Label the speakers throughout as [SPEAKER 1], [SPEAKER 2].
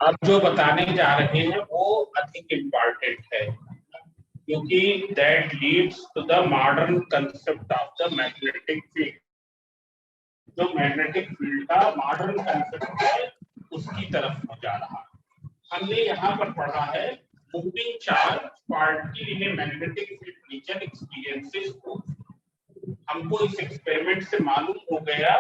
[SPEAKER 1] अब जो बताने जा रहे हैं वो अधिक इम्पोर्टेंट है, क्योंकि that leads to the modern concept of the magnetic field. जो मैग्नेटिक फील्ड का मॉडर्न कंसेप्ट है उसकी तरफ हो जा रहा है। हमने यहाँ पर पढ़ा है moving charge particle in a magnetic field region experiences को। हमको इस एक्सपेरिमेंट से मालूम हो गया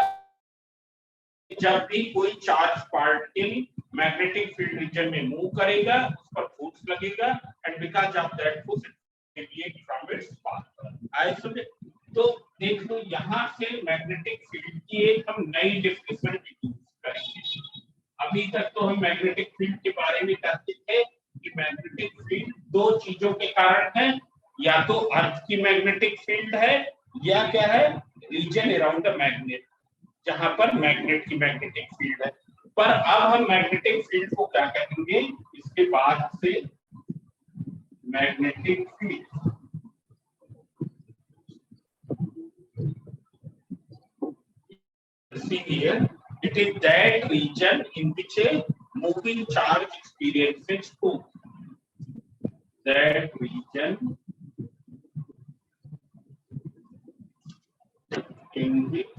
[SPEAKER 1] जब भी कोई charge particle magnetic field region में मूव करेगा उस पर फोर्स लगेगा and because of that force it deviate from its path. तो देख लो यहाँ से मैग्नेटिक फील्ड की एक हम नई डेफिनेशन यूज करेंगे। अभी तक तो हम मैग्नेटिक फील्ड के बारे में कहते थे कि मैग्नेटिक फील्ड दो चीजों के कारण है, या तो अर्थ की मैग्नेटिक फील्ड है या क्या है रीजन अराउंड द मैग्नेट जहां पर मैग्नेट की मैग्नेटिक फील्ड है। पर अब हम मैग्नेटिक फील्ड को क्या कहेंगे इसके बाद से magnetic field see here it is that region in which a moving charge experiences force, that region in which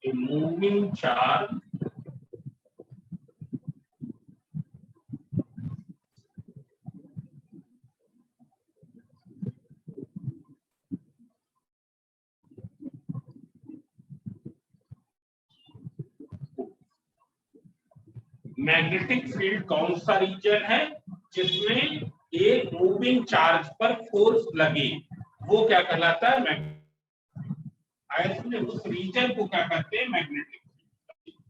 [SPEAKER 1] a moving charge magnetic field कौन सा रीजन है जिसमें एक मूविंग चार्ज पर फोर्स लगे, वो क्या कहलाता है उस रीजन को क्या कहते हैं मैग्नेटिक फील्ड।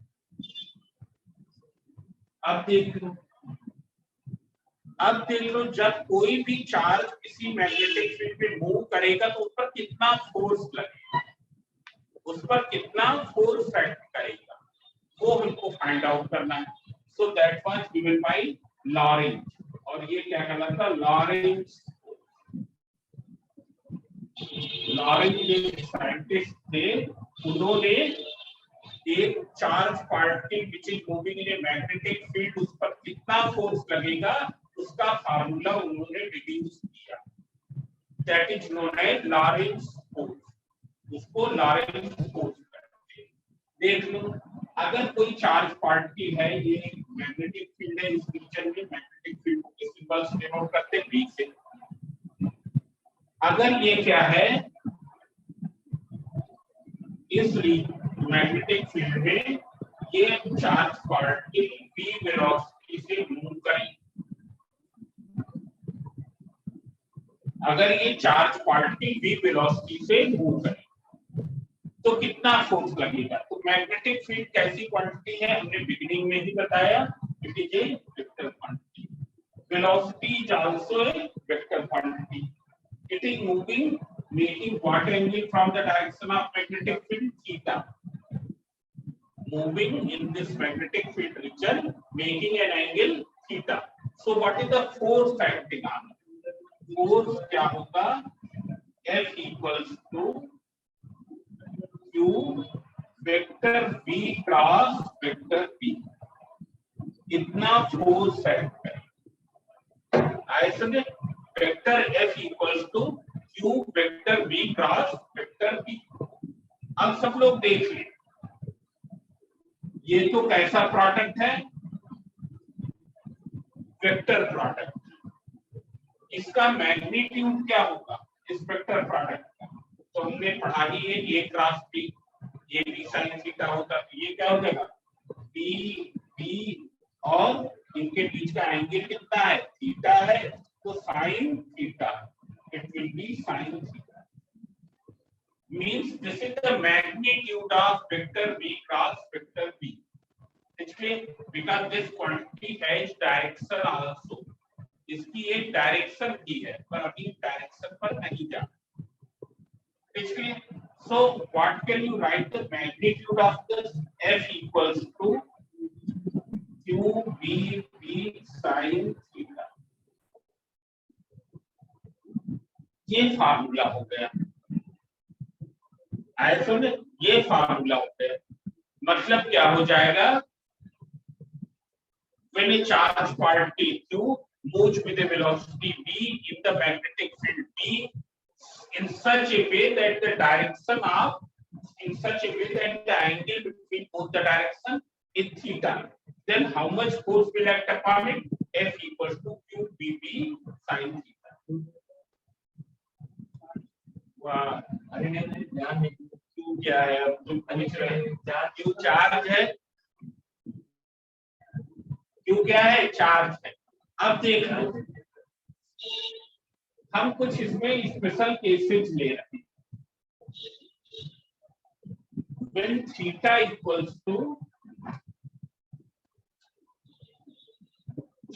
[SPEAKER 1] अब देख लो जब कोई भी चार्ज किसी मैग्नेटिक फील्ड पे मूव करेगा तो उस पर कितना फोर्स लगेगा, उस पर कितना फोर्स एक्ट करेगा वो हमको फाइंड आउट करना है। So that was given by Lorentz, और ये क्या कहलाता है लॉरेंज। लॉरेंज एक साइंटिस्ट थे, उन्होंने एक charge particle which is moving in a magnetic field उस पर कितना फोर्स लगेगा उसका फार्मूला उन्होंने डिड्यूस किया, that is known as Lorentz force. उसको लॉरेंज फोर्स कहते हैं। देख लो अगर कोई चार्ज पार्टिकल है, ये मैग्नेटिक फील्ड है, इस रीजन में मैग्नेटिक फील्ड के सिंबल्स डिनोट करते हैं बी से। अगर ये क्या है इस मैग्नेटिक फील्ड में ये चार्ज पार्टिकल v वेलोसिटी से मूव करें, अगर ये चार्ज पार्टिकल v वेलोसिटी से मूव करे तो कितना फोर्स लगेगा। तो मैग्नेटिक फील्ड कैसी क्वांटिटी है हमने बिगिनिंग में ही बताया, it is a vector quantity. Velocity is also a vector quantity. It is moving making what angle from the direction of magnetic field theta, moving in this magnetic field region making an angle theta. So what is the force acting on? Force क्या होगा F equals to Q vector V cross vector P। इतना force act है, आए समझे। Vector F equals to Q vector V cross vector P। अब सब लोग देख लें ये तो कैसा प्रोडक्ट है वेक्टर प्रोडक्ट, इसका मैग्नीट्यूड क्या होगा इस वेक्टर प्रोडक्ट का, तो हमने पढ़ा ही है A क्रॉस P, ये भी साइन थीटा होता है, ये क्या हो जाएगा P B और इनके बीच का एंगल कितना है थीटा है, तो sine theta it will be sin theta, means this is the magnitude of vector v cross vector p, because this quantity has direction also, इसकी एक डायरेक्शन की है पर अभी डायरेक्शन पर नहीं जाना, इसलिए so what can you write the magnitude of this f equals to q v p sin theta, ये फार्मूला हो गया। ऐसे में ये फार्मूला हो गया। मतलब क्या हो जाएगा, when a charge particle q moves with a velocity v in the magnetic field b in such a way that the direction of in such a way that the angle between both the direction is theta, then how much force will act upon it? F equals to q bb sin theta. वाह, अरे नहीं ध्यान नहीं, q क्या है, अब तुम पूछ रहे हैं, q चार्ज है, q क्या है, चार्ज है। अब देखना, हम कुछ इसमें स्पेशल केसेस ले रहे हैं। when theta equals to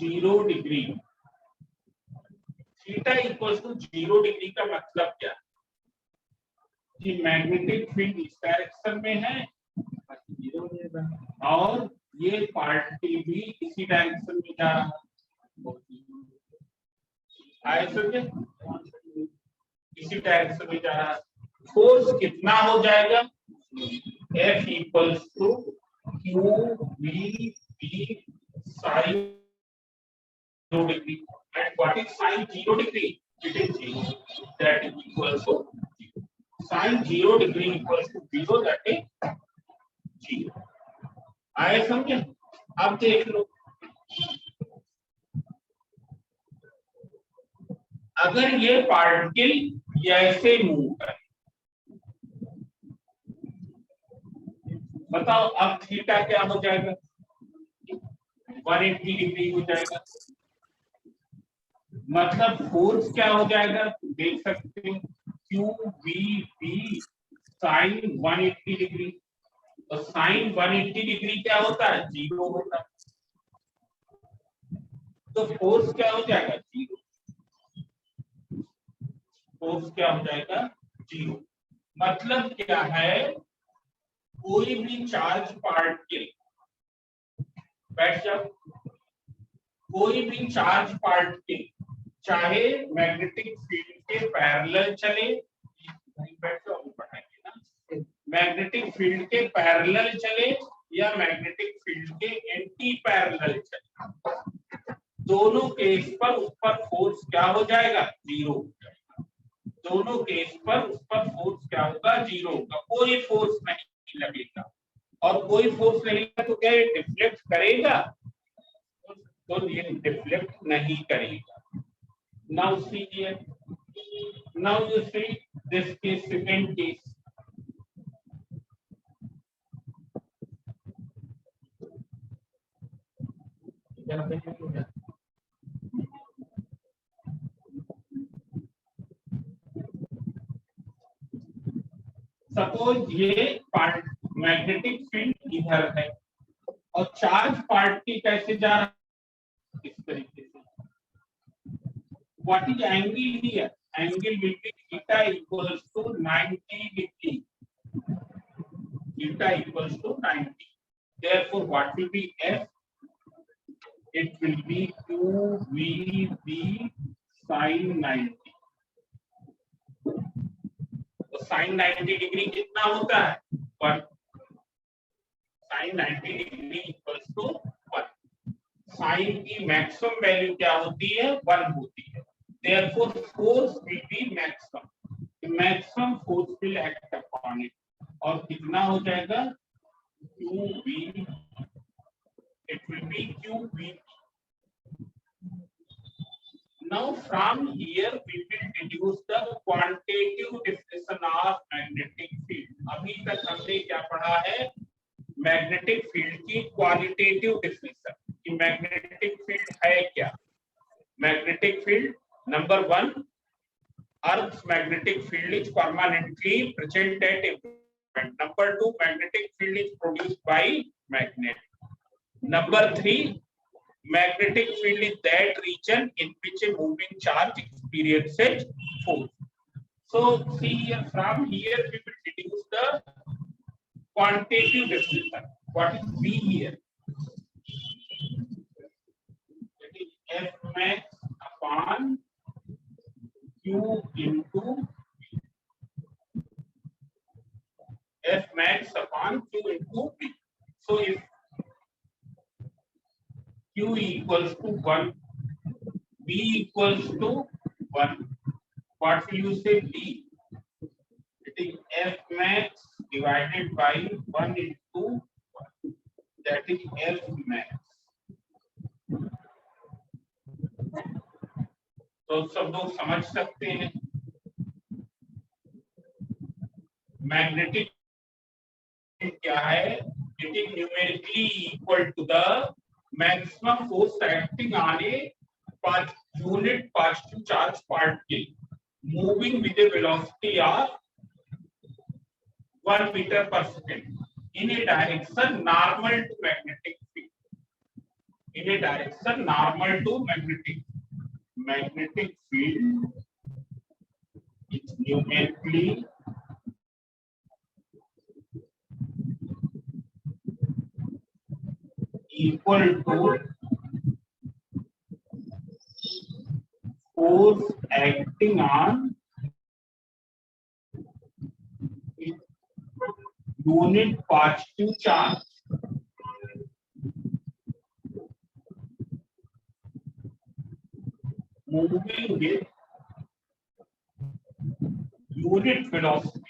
[SPEAKER 1] 0 degree, theta equals to 0 degree का मतलब क्या, कि मैग्नेटिक फील्ड इस डायरेक्शन में है और ये पार्टिकल भी इसी डायरेक्शन में जा रहा है, इसी डायरेक्शन में जा रहा है। फोर्स कितना हो जाएगा, F equals to Q V B sine 0 degree. And what is sine 0 degree? It is 0. That is equal to 0. Sine 0 degree equals to 0. That is 0. आए समझे? अब देख लो, अगर ये पार्टिकल ऐसे मूव करे, बताओ अब थीटा क्या हो जाएगा, 180 डिग्री हो जाएगा। मतलब फोर्स क्या हो जाएगा, देख सकते हैं Q V B sine 180 degree, और साइन 180 डिग्री क्या होता है, 0 होता है, तो फोर्स क्या हो जाएगा, 0। फोर्स क्या हो जाएगा, 0। मतलब क्या है, कोई भी चार्ज पार्टिकल, बैठ जाओ, कोई भी चार्ज पार्टिकल चाहे मैग्नेटिक फील्ड के पैरेलल चले, मैग्नेटिक फील्ड के पैरेलल चले या मैग्नेटिक फील्ड के एंटी पैरेलल चले, दोनों केस पर उस पर फोर्स क्या हो जाएगा, 0 हो जाएगा। दोनों केस पर उस पर फोर्स क्या होगा, 0 होगा, कोई फोर्स नहीं लगेगा। और कोई फोर्स लगेगा तो क्या ये डिफ्लेक्ट करेगा, तो ये डिफ्लेक्ट नहीं करेगा। Now see here, now you see this case, second case. Suppose ये पार्ट मैग्नेटिक फील्ड इधर है और चार्ज पार्टिकल कैसे जा रहा है, इस तरीके से। What is angle here? Angle will be theta equals to 90 degree. Theta equals to 90. Therefore, what will be F? It will be 2VB sin 90. तो sin 90 डिग्री कितना होता है, 1। sin 90 degree equals to 1। Sine की maximum value क्या होती है, 1 होती है। Therefore, force will be maximum. The maximum force will act upon it. और कितना हो जाएगा, QV. It will be QV. Now from here we will deduce the quantitative definition of magnetic field. अभी तक हमने क्या पढ़ा है, मैग्नेटिक फील्ड की क्वालिटेटिव डिफिनेशन, कि मैग्नेटिक फील्ड है क्या। Magnetic field, number 1, Earth's magnetic field is permanently present at a point. Number 2, magnetic field is produced by magnet. Number 3, magnetic field is that region in which a moving charge experiences force. So see here, from here we will deduce the quantitative definition. What is V here? That is F max upon Q into F max upon Q into P. So if Q equals to 1, B equals to 1, what will you say B? It is F max divided by 1 into 1. That is F max. तो सब लोग समझ सकते हैं magnetic क्या है? It is numerically equal to the maximum force acting on a unit positive charge particle moving with a velocity of 1 meter per second in a direction normal to magnetic field. In a direction normal to magnetic field is numerically equal to force acting on unit positive charge moving with unit velocity.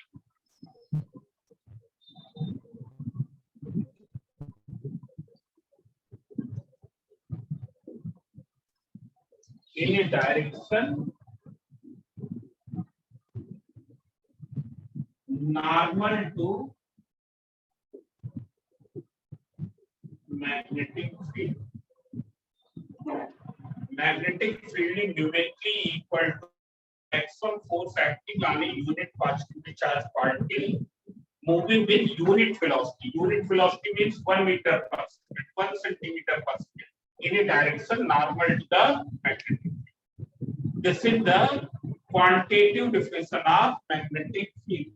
[SPEAKER 1] In a direction normal to magnetic field. Magnetic field is numerically equal to maximum force acting on a unit positively charged particle moving with unit velocity. Unit velocity means 1 meter per second, 1 centimeter per second in a direction normal to the magnetic field. This is the quantitative definition of magnetic field.